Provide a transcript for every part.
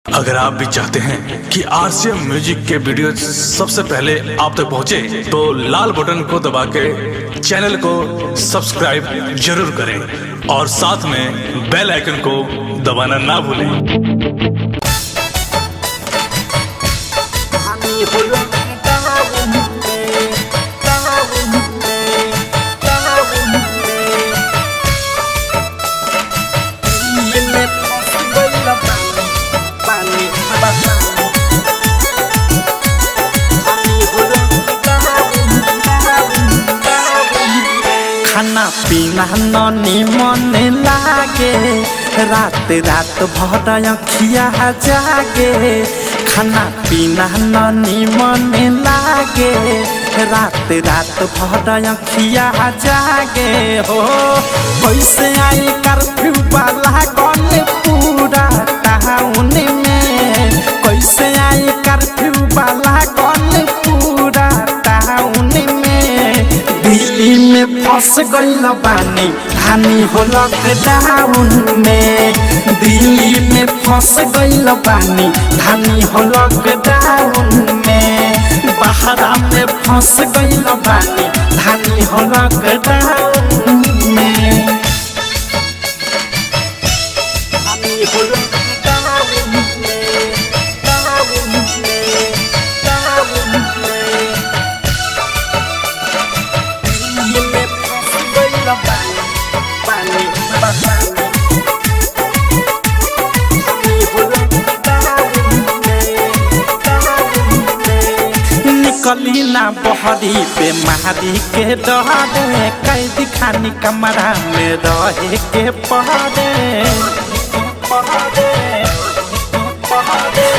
अगर आप भी चाहते हैं कि आरसीएम म्यूजिक के वीडियो सबसे पहले आप तक पहुंचे, तो लाल बटन को दबा के चैनल को सब्सक्राइब जरूर करें और साथ में बेल आइकन को दबाना ना भूलें। खाना पीना ननी मन लागे, रात रात भर अखिया जागे। खाना पीना ननी मन लागे, रात रात भर अखिया जागे। हो कैसे आई कर्फ्यू वाला गन पूरा टाउन में, कैसे आई कर्फ्यू वाला गन पूरा टाउन में। दिल्ली में फंस गइल बानी हानि हो लॉकडाउन में, दिल्ली में फंस गइल बानी हानि हो लॉकडाउन में। बहरा में फंस गइल बानी हानि हो लॉकडाउन में। हानि हो लॉकडाउन में, टाउन में, टाउन में। दिल्ली में फंस गइल बानी, बानी, बानी। हानि हो लॉकडाउन में, टाउन में। निकली ना बहरी पे महारी के डरे, कैदी खानी कमरा में रहे के पहरे।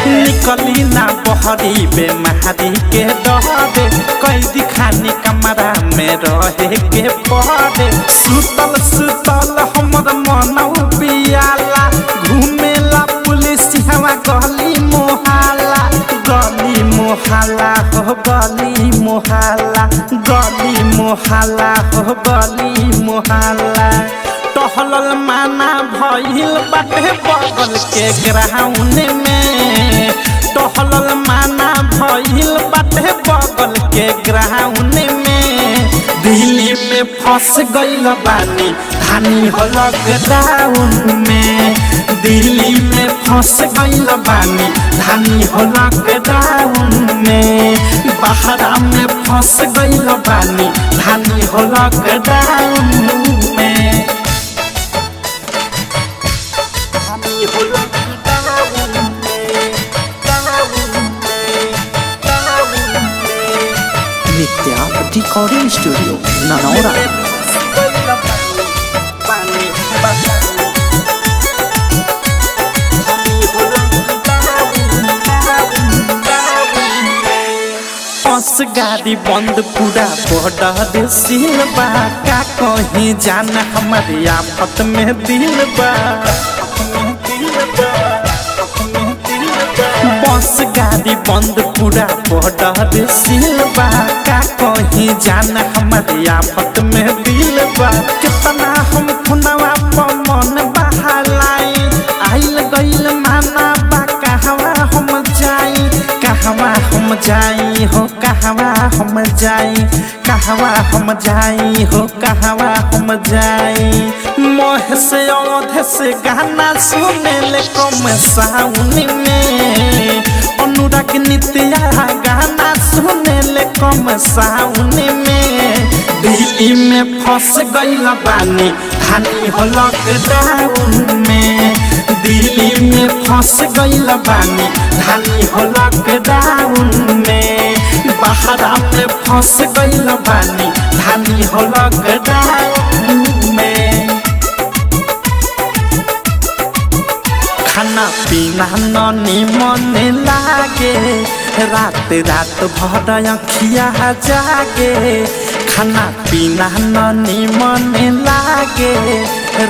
निकली ना बहरी पे महारी के डरे, कैदी खानी कमरा में रहे के पहरे। सुतल सुतल हमर मनौ पियाला, घूमेला पुलिस हवा गली मोहल्ला। गली मोहल्ला हो गली मोहल्ला, गली मोहल्ला हो गली मोहल्ला। टहलल माना भइल बाटे बगल के ग्राउंड में, टहलल माना भइल बाटे बगल के ग्राउंड में। दिल्ली में फंस गइल बानी हानि हो लॉकडाउन में, दिल्ली में फंस गइल बानी हानि हो लॉकडाउन में। बहरा में फंस गइल बानी हानि हो लॉकडाउन में। हानि हो लॉकडाउन में, टाउन में, टाउन में। नित्या रिकॉर्डिंग स्टूडियो ननौरा। बस गाड़ी बंद पूरा बॉर्डर सील बा, का कहीं जाना हमारे आफत में दिल बा। बस गाड़ी बंद पूरा बॉर्डर सील बा, का कहीं जाना हमारे आफत में दिल बा। कितना हम खुनवा पर मन बहालाई, आइल गइल माना बा कहवा हम जाई, कहवा हम जाई हो कहवा हम जाई, कहवा हम जाई हो कहवा हम जाई। मोह से औध से गाना सुने ले कम साउन में, अनुराग नित्या गाना सुने ले कम साउन में। दिल्ली में फंस गइल बानी हानि हो लॉकडाउन में, दिल्ली में फंस गइल बानी हानि हो लॉकडाउन में। बहरा में फंस गइल बानी हानि हो लॉकडाउन में। खाना पीना ननी मन लागे, रात रात भर अखिया जागे। खाना पीना ननी मन लागे,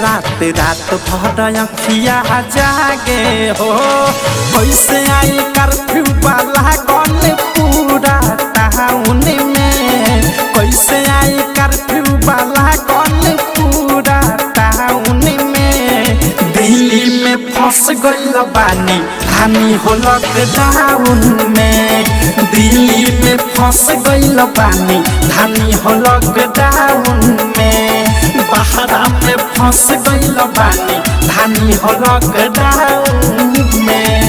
रात रात भर अखिया जागे। हो कैसे आई कर्फ्यू वाला गन पूरा टाउन में, कैसे आई कर्फ्यू वाला गन पूरा टाउन में। दिल्ली में फंस गइल बानी धानी हो लॉकडाउन में दिल्ली में फंस गइल बानी धानी हो लॉकडाउन में बहरा में फंस गइल बानी धानी हो लॉकडाउन में